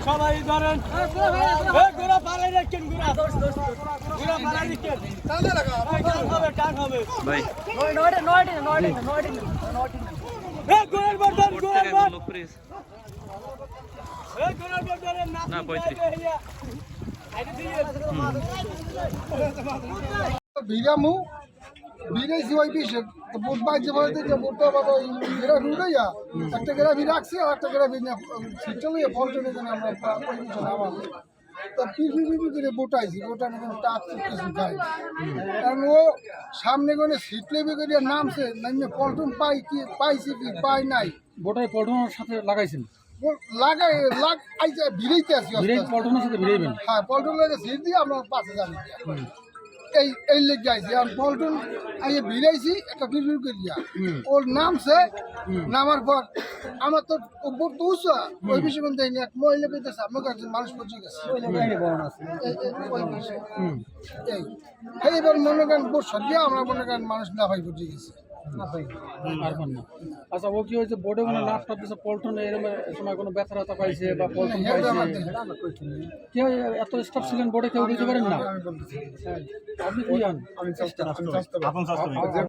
সবাই ধরেন ঘোড়া পালাই রাখছেন ঘোড়া পালাই দিচ্ছেন টান হবে ভাই ঘোড়ার বর্ধন ঘোড়ার বর্ধন না 35 ভিড়ামু ভিড়াইছি ওই বিষে বুট বাইছে বলতে যে বুটটা বাবা এরা রুড়াইয়া একটা গ্রাভি রাখছি আর একটা গ্রাভি সিটটা লইয়া ফলটনে যেন আমরা ওই বিষে নামাবো তা পিপি করে বোটাইছি বোটানো কোনো টাক কিছু খাই কারণ ও সামনে কোনো সিট লেবে করে নামছে নামে পল্টন পাইছি কি পাই নাই বোটায় পল্টনের সাথে লাগাইছেন আইছে ভিড়াইতে আসি পল্টনের সাথে ভিড়াইবেন হ্যাঁ পল্টন লাগে সিট দিয়ে আমরা পাশে যাবি এই লেগ যাইছি আর পল্টন আইয়ে ভিড়াইছি একটা ভিড় করিয়া ওর নামছে নামার পর আমার তো উপর তো উঁচু ওই বিষয়ে কিন্তু এক মহিলা পেতেছে আমার কাছে মানুষ পৌঁছে গেছে এইবার মনে করেন বসে দিয়ে আমরা মনে করেন মানুষ না ভাই পৌঁছে গেছি আচ্ছা ও কি হয়েছে বোর্ডে কোনো লাভটা দিচ্ছে পল্টনে এরকম সময় কোনো ব্যথা পাইছে বা পল্টন পাইছে কেউ এত স্টাফ ছিলেন বোর্ডে কেউ বুঝতে পারেন না আপনি কি জান